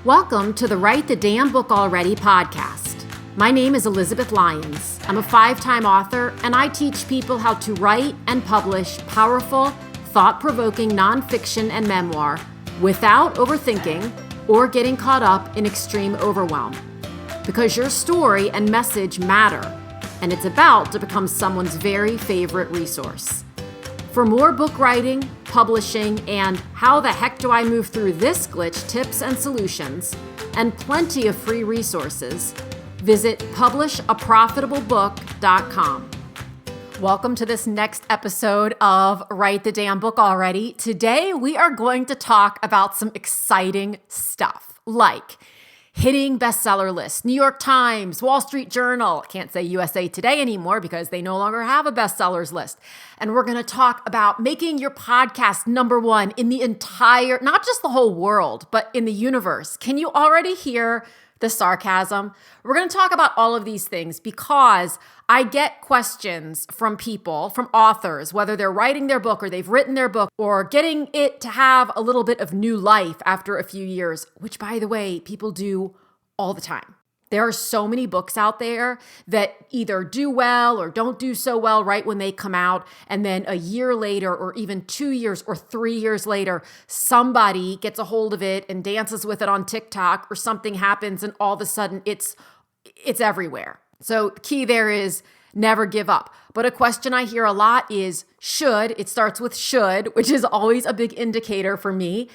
Welcome to the Write the Damn Book Already podcast. My name is Elizabeth Lyons. I'm a 5-time author, and I teach people how to write and publish powerful, thought-provoking nonfiction and memoir without overthinking or getting caught up in extreme overwhelm. Because your story and message matter, and it's about to become someone's very favorite resource. For more book writing, publishing, and how the heck do I move through this glitch tips and solutions, and plenty of free resources, visit publishaprofitableBook.com. Welcome to this next episode of Write the Damn Book Already. Today, we are going to talk about some exciting stuff, like hitting bestseller lists, New York Times, Wall Street Journal. Can't say USA Today anymore because they no longer have a bestsellers list. And we're going to talk about making your podcast number one in the entire, not just the whole world, but in the universe. Can you already hear the sarcasm? We're going to talk about all of these things because I get questions from people, from authors, whether they're writing their book or they've written their book or getting it to have a little bit of new life after a few years, which, by the way, people do all the time. There are so many books out there that either do well or don't do so well right when they come out. And then a year later, or even 2 years or 3 years later, somebody gets a hold of it and dances with it on TikTok, or something happens and all of a sudden it's everywhere. So the key there is never give up. But a question I hear a lot is should. It starts with should, which is always a big indicator for me.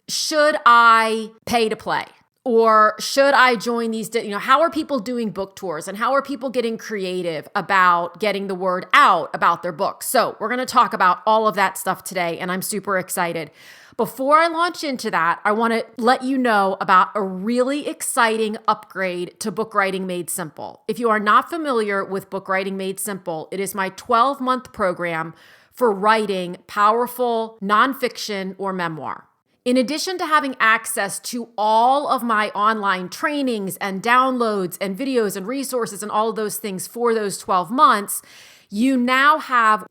Should I pay to play? Or should I join these, how are people doing book tours and how are people getting creative about getting the word out about their books? So we're going to talk about all of that stuff today, and I'm super excited. Before I launch into that, I want to let you know about a really exciting upgrade to Book Writing Made Simple. If you are not familiar with Book Writing Made Simple, it is my 12-month program for writing powerful nonfiction or memoir. In addition to having access to all of my online trainings and downloads and videos and resources and all of those things for those 12 months, we now have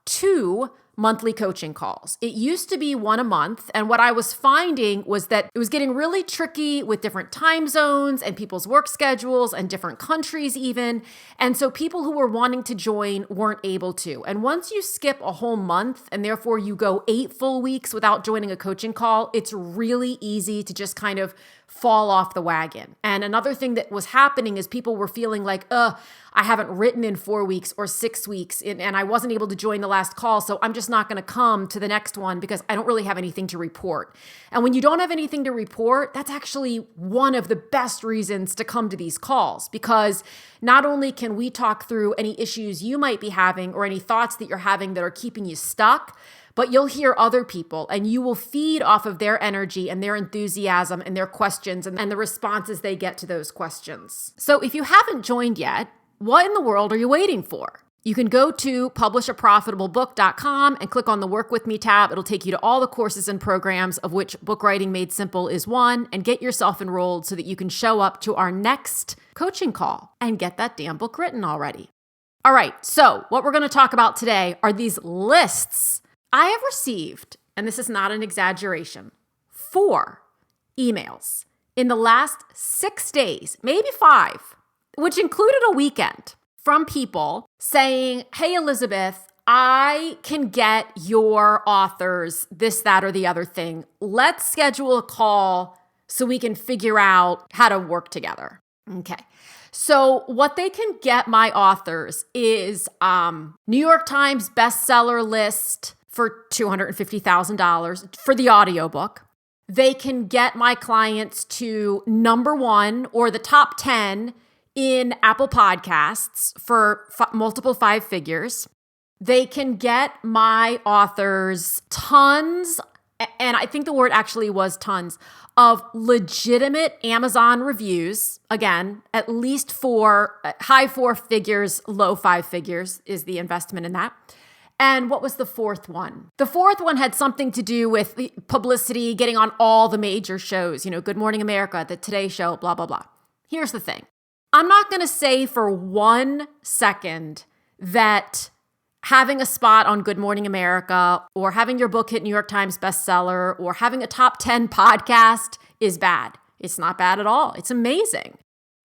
2 monthly coaching calls. It used to be 1 a month. And what I was finding was that it was getting really tricky with different time zones and people's work schedules and different countries even. And so people who were wanting to join weren't able to. And once you skip a whole month and therefore you go 8 full weeks without joining a coaching call, it's really easy to just kind of fall off the wagon. And another thing that was happening is people were feeling like, I haven't written in 4 weeks or 6 weeks and I wasn't able to join the last call. So I'm just not going to come to the next one because I don't really have anything to report. And when you don't have anything to report, that's actually one of the best reasons to come to these calls, because not only can we talk through any issues you might be having or any thoughts that you're having that are keeping you stuck, but you'll hear other people and you will feed off of their energy and their enthusiasm and their questions and the responses they get to those questions. So if you haven't joined yet, what in the world are you waiting for? You can go to publishaprofitableBook.com and click on the Work With Me tab. It'll take you to all the courses and programs, of which Book Writing Made Simple is one, and get yourself enrolled so that you can show up to our next coaching call and get that damn book written already. All right, so what we're going to talk about today are these lists. I have received, and this is not an exaggeration, 4 emails in the last 6 days, maybe 5, which included a weekend, from people saying, hey, Elizabeth, I can get your authors this, that, or the other thing. Let's schedule a call so we can figure out how to work together. Okay. So what they can get my authors is New York Times bestseller list for $250,000 for the audiobook. They can get my clients to number 1 or the top 10 in Apple Podcasts for multiple 5 figures. They can get my authors tons, and I think the word actually was tons, of legitimate Amazon reviews. Again, at least 4, high 4 figures, low 5 figures is the investment in that. And what was the 4th one? The 4th one had something to do with publicity, getting on all the major shows, Good Morning America, the Today Show, blah, blah, blah. Here's the thing. I'm not going to say for 1 second that having a spot on Good Morning America or having your book hit New York Times bestseller or having a top 10 podcast is bad. It's not bad at all. It's amazing.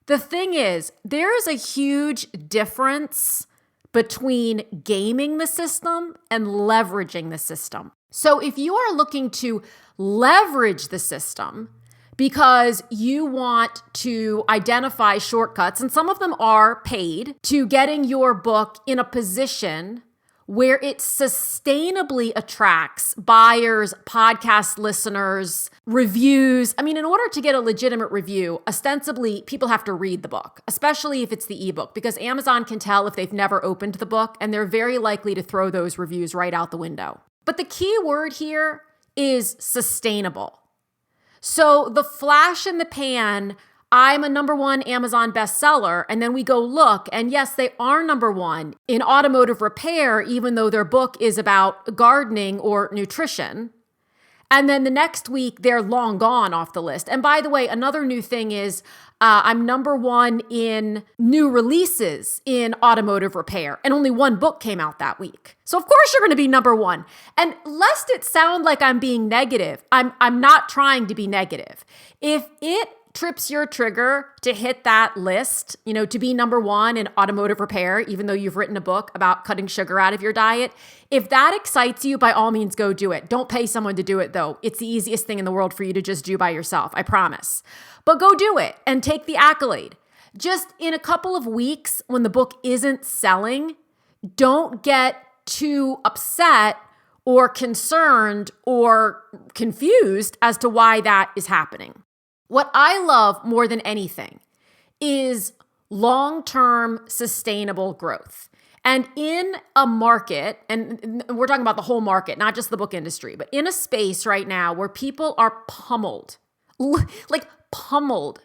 The thing is, there is a huge difference between gaming the system and leveraging the system. So if you are looking to leverage the system because you want to identify shortcuts, and some of them are paid, to getting your book in a position where it sustainably attracts buyers, podcast listeners, reviews. I mean, in order to get a legitimate review, ostensibly, people have to read the book, especially if it's the ebook, because Amazon can tell if they've never opened the book, and they're very likely to throw those reviews right out the window. But the key word here is sustainable. So the flash in the pan, I'm a #1 Amazon bestseller, and then we go look, and yes, they are #1 in automotive repair, even though their book is about gardening or nutrition. And then the next week, they're long gone off the list. And by the way, another new thing is I'm #1 in new releases in automotive repair, and only one book came out that week. So of course you're going to be #1. And lest it sound like I'm being negative, I'm not trying to be negative. If it trips your trigger to hit that list, to be #1 in automotive repair, even though you've written a book about cutting sugar out of your diet, if that excites you, by all means, go do it. Don't pay someone to do it, though. It's the easiest thing in the world for you to just do by yourself, I promise. But go do it and take the accolade. Just in a couple of weeks, when the book isn't selling, don't get too upset or concerned or confused as to why that is happening. What I love more than anything is long-term sustainable growth. And in a market, and we're talking about the whole market, not just the book industry, but in a space right now where people are pummeled, like pummeled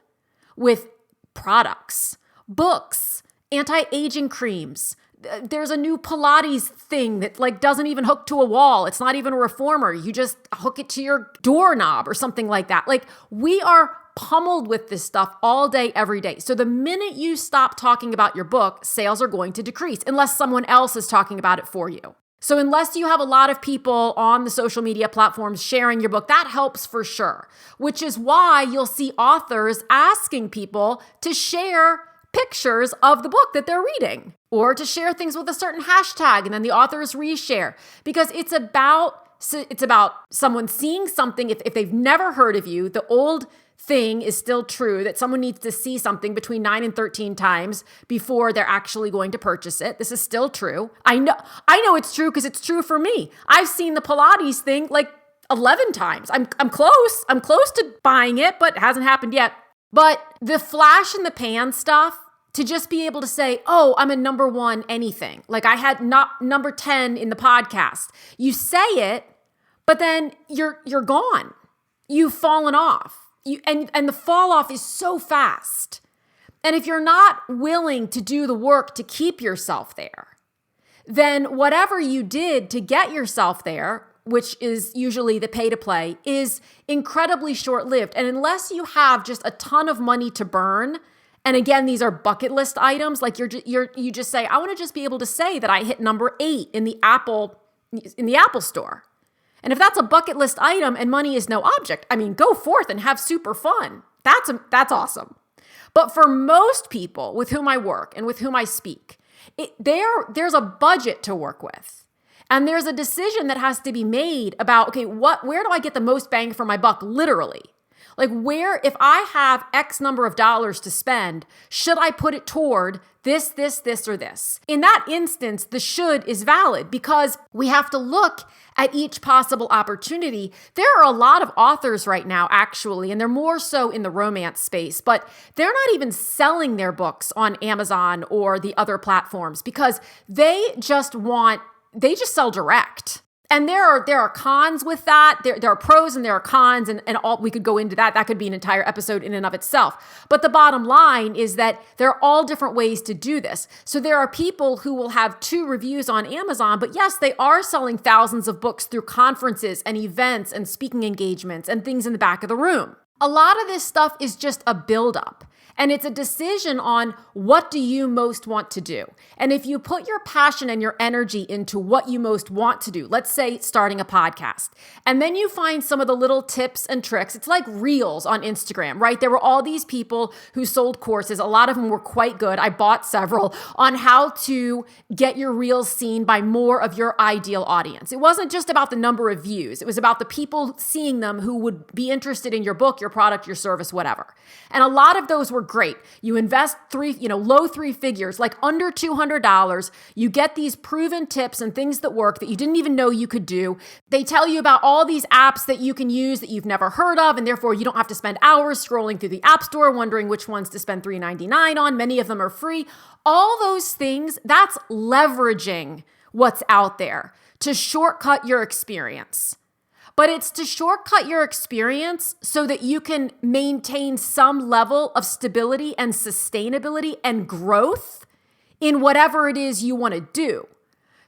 with products, books, anti-aging creams. There's a new Pilates thing that doesn't even hook to a wall. It's not even a reformer. You just hook it to your doorknob or something like that. We are pummeled with this stuff all day, every day. So the minute you stop talking about your book, sales are going to decrease unless someone else is talking about it for you. So unless you have a lot of people on the social media platforms sharing your book, that helps for sure, which is why you'll see authors asking people to share pictures of the book that they're reading, or to share things with a certain hashtag, and then the authors reshare, because it's about someone seeing something. If they've never heard of you, the old thing is still true that someone needs to see something between 9 and 13 times before they're actually going to purchase it. This is still true. I know it's true because it's true for me. I've seen the Pilates thing 11 times. I'm close. I'm close to buying it, but it hasn't happened yet. But the flash in the pan stuff, to just be able to say, oh, I'm a #1 anything. I had not number 10 in the podcast. You say it, but then you're gone. You've fallen off. And the fall off is so fast. And if you're not willing to do the work to keep yourself there, then whatever you did to get yourself there, which is usually the pay to play, is incredibly short-lived. And unless you have just a ton of money to burn, and again, these are bucket list items, you just say, I want to just be able to say that I hit number 8 in the Apple Store. And if that's a bucket list item and money is no object, go forth and have super fun. That's awesome. But for most people with whom I work and with whom I speak, there's a budget to work with. And there's a decision that has to be made about, okay, where do I get the most bang for my buck, literally? If I have X number of dollars to spend, should I put it toward this, or this? In that instance, the should is valid because we have to look at each possible opportunity. There are a lot of authors right now, actually, and they're more so in the romance space, but they're not even selling their books on Amazon or the other platforms because they just sell direct. And there are cons with that. There are pros and there are cons, and all we could go into that. That could be an entire episode in and of itself. But the bottom line is that there are all different ways to do this. So there are people who will have 2 reviews on Amazon, but yes, they are selling thousands of books through conferences and events and speaking engagements and things in the back of the room. A lot of this stuff is just a buildup. And it's a decision on what do you most want to do. And if you put your passion and your energy into what you most want to do, let's say starting a podcast, and then you find some of the little tips and tricks, it's like reels on Instagram, right? There were all these people who sold courses. A lot of them were quite good. I bought several on how to get your reels seen by more of your ideal audience. It wasn't just about the number of views. It was about the people seeing them who would be interested in your book, your product, your service, whatever. And a lot of those were great. You invest low three figures, like under $200. You get these proven tips and things that work that you didn't even know you could do. They tell you about all these apps that you can use that you've never heard of, and therefore you don't have to spend hours scrolling through the App Store wondering which ones to spend $3.99 on. Many of them are free. All those things, that's leveraging what's out there to shortcut your experience. But it's to shortcut your experience so that you can maintain some level of stability and sustainability and growth in whatever it is you want to do.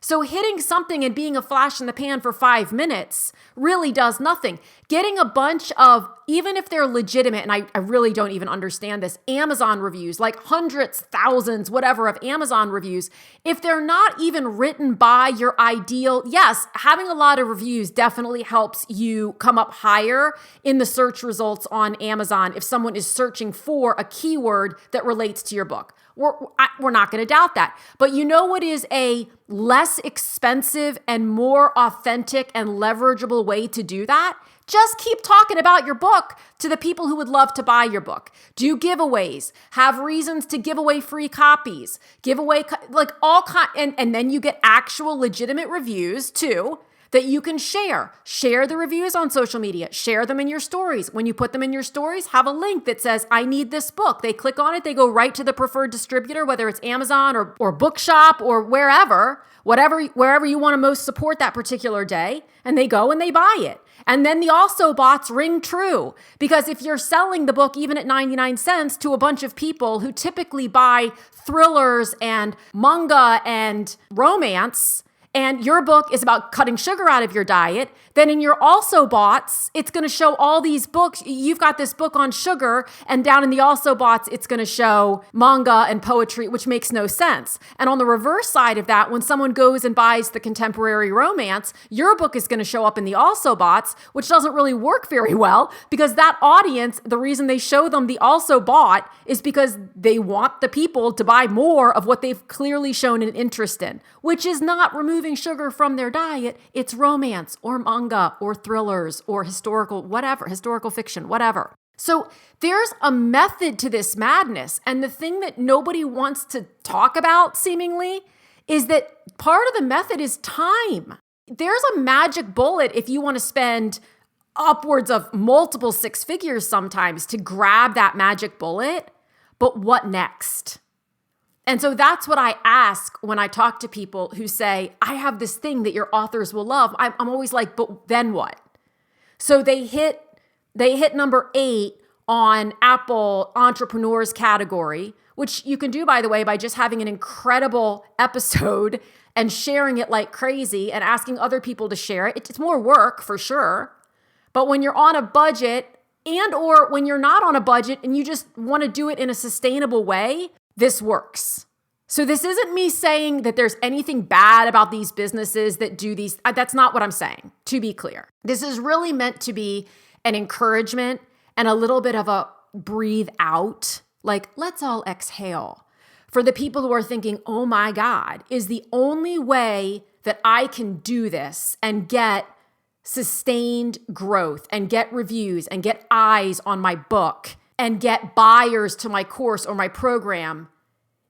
So hitting something and being a flash in the pan for 5 minutes really does nothing. Getting a bunch of, even if they're legitimate, and I really don't even understand this, Amazon reviews, like hundreds, thousands, whatever of Amazon reviews, if they're not even written by your ideal, yes, having a lot of reviews definitely helps you come up higher in the search results on Amazon if someone is searching for a keyword that relates to your book. We're not going to doubt that. But you know what is a less expensive and more authentic and leverageable way to do that? Just keep talking about your book to the people who would love to buy your book. Do giveaways, have reasons to give away free copies, give away like all and then you get actual legitimate reviews too that you can share. Share the reviews on social media. Share them in your stories. When you put them in your stories, have a link that says, I need this book. They click on it. They go right to the preferred distributor, whether it's Amazon or Bookshop or wherever you want to most support that particular day. And they go and they buy it. And then the also bots ring true, because if you're selling the book even at 99 cents to a bunch of people who typically buy thrillers and manga and romance, and your book is about cutting sugar out of your diet, then in your also bots, it's going to show all these books. You've got this book on sugar, and down in the also bots, it's going to show manga and poetry, which makes no sense. And on the reverse side of that, when someone goes and buys the contemporary romance, your book is going to show up in the also bots, which doesn't really work very well, because that audience, the reason they show them the also bot is because they want the people to buy more of what they've clearly shown an interest in, which is not removing sugar from their diet. It's romance or manga or thrillers or historical fiction, whatever. So there's a method to this madness. And the thing that nobody wants to talk about seemingly is that part of the method is time. There's a magic bullet if you want to spend upwards of multiple six figures sometimes to grab that magic bullet. But what next? And so that's what I ask when I talk to people who say, I have this thing that your authors will love. I'm always like, but then what? So they hit number 8 on Apple Entrepreneurs category, which you can do, by the way, by just having an incredible episode and sharing it like crazy and asking other people to share it. It's more work for sure. But when you're on a budget and or when you're not on a budget and you just want to do it in a sustainable way, this works. So this isn't me saying that there's anything bad about these businesses that do these. That's not what I'm saying, to be clear. This is really meant to be an encouragement and a little bit of a breathe out, like let's all exhale. For the people who are thinking, oh my God, is the only way that I can do this and get sustained growth and get reviews and get eyes on my book and get buyers to my course or my program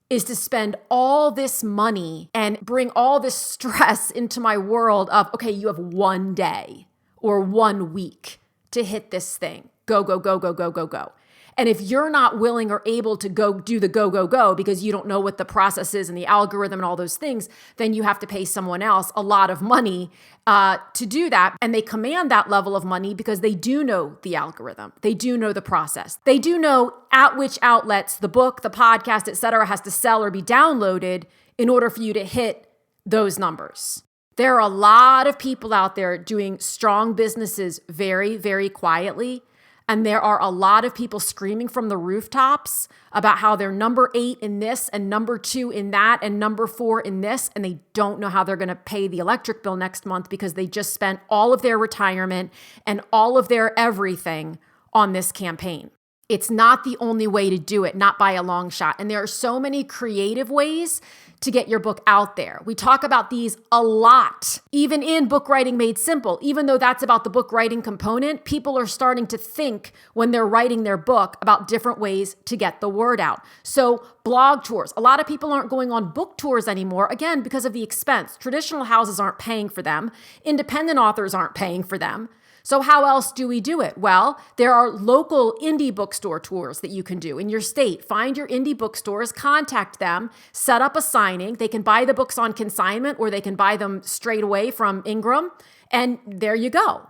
is to spend all this money and bring all this stress into my world of, okay, you have 1 day or 1 week to hit this thing. Go, go, go, go, go, go, go. And if you're not willing or able to go do the go, go, go because you don't know what the process is and the algorithm and all those things, then you have to pay someone else a lot of money to do that. And they command that level of money because they do know the algorithm. They do know the process. They do know at which outlets the book, the podcast, et cetera, has to sell or be downloaded in order for you to hit those numbers. There are a lot of people out there doing strong businesses very, very quietly. And there are a lot of people screaming from the rooftops about how they're number 8 in this and number 2 in that and number 4 in this. And they don't know how they're going to pay the electric bill next month because they just spent all of their retirement and all of their everything on this campaign. It's not the only way to do it, not by a long shot. And there are so many creative ways to get your book out there. We talk about these a lot, even in Book Writing Made Simple. Even though that's about the book writing component, people are starting to think when they're writing their book about different ways to get the word out. So blog tours. A lot of people aren't going on book tours anymore, again, because of the expense. Traditional houses aren't paying for them. Independent authors aren't paying for them. So how else do we do it? Well, there are local indie bookstore tours that you can do in your state. Find your indie bookstores, contact them, set up a signing. They can buy the books on consignment or they can buy them straight away from Ingram. And there you go.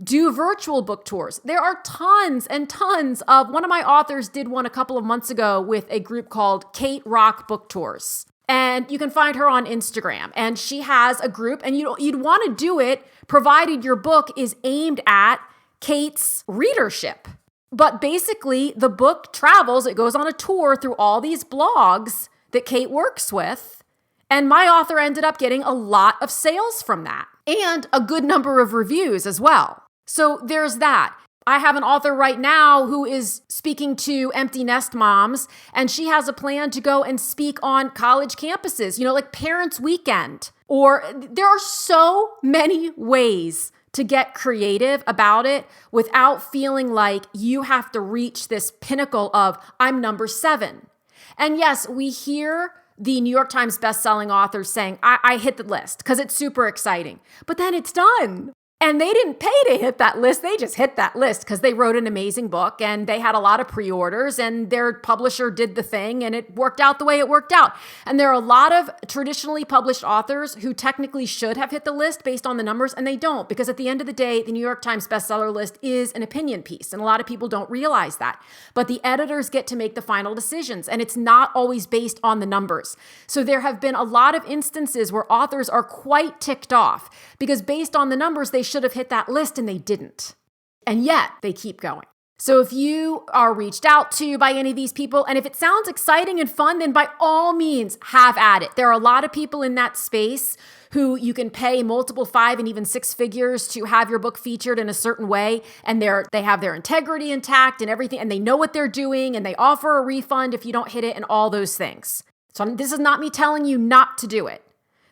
Do virtual book tours. There are tons and tons of, one of my authors did one a couple of months ago with a group called Kate Rock Book Tours. And you can find her on Instagram. And she has a group, and you'd want to do it provided your book is aimed at Kate's readership. But basically, the book travels, it goes on a tour through all these blogs that Kate works with. And my author ended up getting a lot of sales from that and a good number of reviews as well. So there's that. I have an author right now who is speaking to empty nest moms, and she has a plan to go and speak on college campuses, like Parents Weekend. Or there are so many ways to get creative about it without feeling like you have to reach this pinnacle of, I'm number 7. And yes, we hear the New York Times bestselling authors saying, I hit the list because it's super exciting, but then it's done. And they didn't pay to hit that list. They just hit that list because they wrote an amazing book and they had a lot of pre-orders and their publisher did the thing and it worked out the way it worked out. And there are a lot of traditionally published authors who technically should have hit the list based on the numbers, and they don't, because at the end of the day, the New York Times bestseller list is an opinion piece. And a lot of people don't realize that. But the editors get to make the final decisions, and it's not always based on the numbers. So there have been a lot of instances where authors are quite ticked off because based on the numbers, they should have hit that list and they didn't. And yet they keep going. So if you are reached out to by any of these people, and if it sounds exciting and fun, then by all means, have at it. There are a lot of people in that space who you can pay multiple 5 and even 6 figures to have your book featured in a certain way. And they have their integrity intact and everything, and they know what they're doing, and they offer a refund if you don't hit it and all those things. So this is not me telling you not to do it.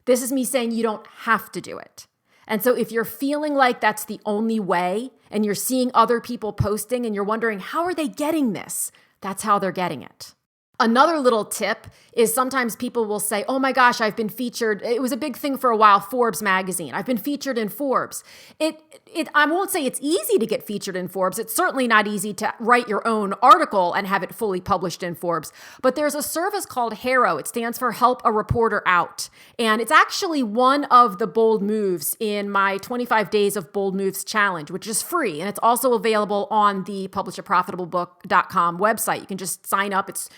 This is me saying you don't have to do it. And so if you're feeling like that's the only way and you're seeing other people posting and you're wondering, how are they getting this? That's how they're getting it. Another little tip is sometimes people will say, oh my gosh, I've been featured. It was a big thing for a while, Forbes magazine. I've been featured in Forbes. I won't say it's easy to get featured in Forbes. It's certainly not easy to write your own article and have it fully published in Forbes. But there's a service called HARO. It stands for Help a Reporter Out. And it's actually one of the bold moves in my 25 Days of Bold Moves Challenge, which is free. And it's also available on the publishaprofitablybook.com website. You can just sign up. It's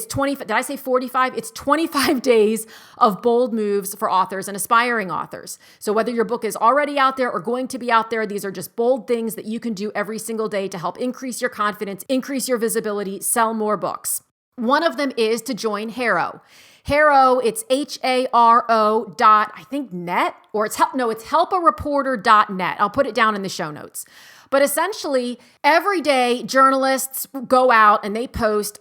20, did I say 45? It's 25 days of bold moves for authors and aspiring authors. So whether your book is already out there or going to be out there, these are just bold things that you can do every single day to help increase your confidence, increase your visibility, sell more books. One of them is to join HARO. HARO, it's HARO dot, I think net, or it's helpareporter.net. I'll put it down in the show notes. But essentially, every day, journalists go out and they post,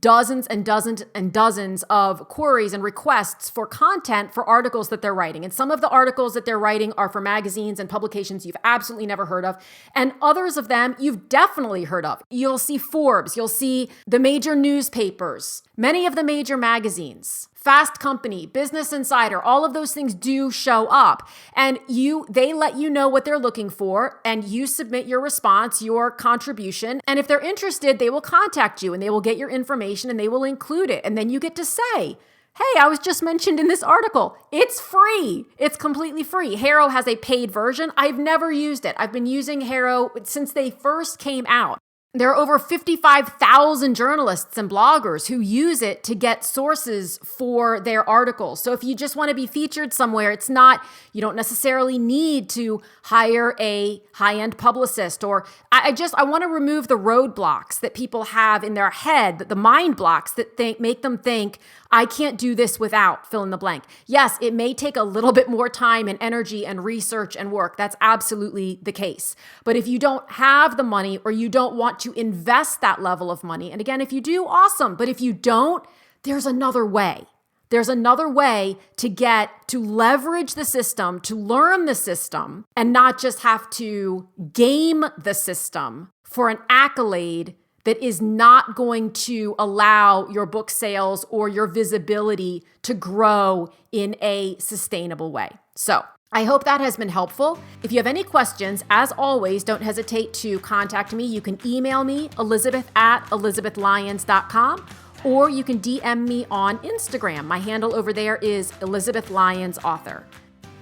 dozens and dozens and dozens of queries and requests for content for articles that they're writing. And some of the articles that they're writing are for magazines and publications you've absolutely never heard of. And others of them you've definitely heard of. You'll see Forbes, you'll see the major newspapers, many of the major magazines. Fast Company, Business Insider, all of those things do show up, and they let you know what they're looking for, and you submit your response, your contribution, and if they're interested, they will contact you and they will get your information and they will include it, and then you get to say, hey, I was just mentioned in this article. It's free. It's completely free. HARO has a paid version. I've never used it. I've been using HARO since they first came out. There are over 55,000 journalists and bloggers who use it to get sources for their articles. So if you just want to be featured somewhere, you don't necessarily need to hire a high-end publicist, or I want to remove the roadblocks that people have in their head, the mind blocks that make them think, I can't do this without fill in the blank. Yes, it may take a little bit more time and energy and research and work. That's absolutely the case. But if you don't have the money, or you don't want to invest that level of money, and again, if you do, awesome. But if you don't, there's another way. There's another way to leverage the system, to learn the system, and not just have to game the system for an accolade that is not going to allow your book sales or your visibility to grow in a sustainable way. So I hope that has been helpful. If you have any questions, as always, don't hesitate to contact me. You can email me, elizabeth@elizabethlyons.com, or you can DM me on Instagram. My handle over there is Elizabeth Lyons Author.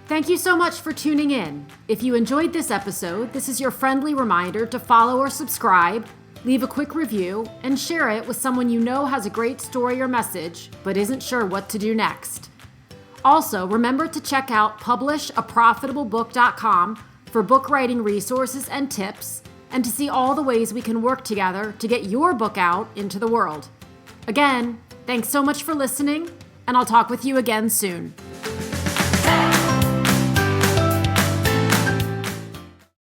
Thank you so much for tuning in. If you enjoyed this episode, this is your friendly reminder to follow or subscribe, leave a quick review, and share it with someone you know has a great story or message, but isn't sure what to do next. Also, remember to check out publishaprofitablebook.com for book writing resources and tips, and to see all the ways we can work together to get your book out into the world. Again, thanks so much for listening, and I'll talk with you again soon.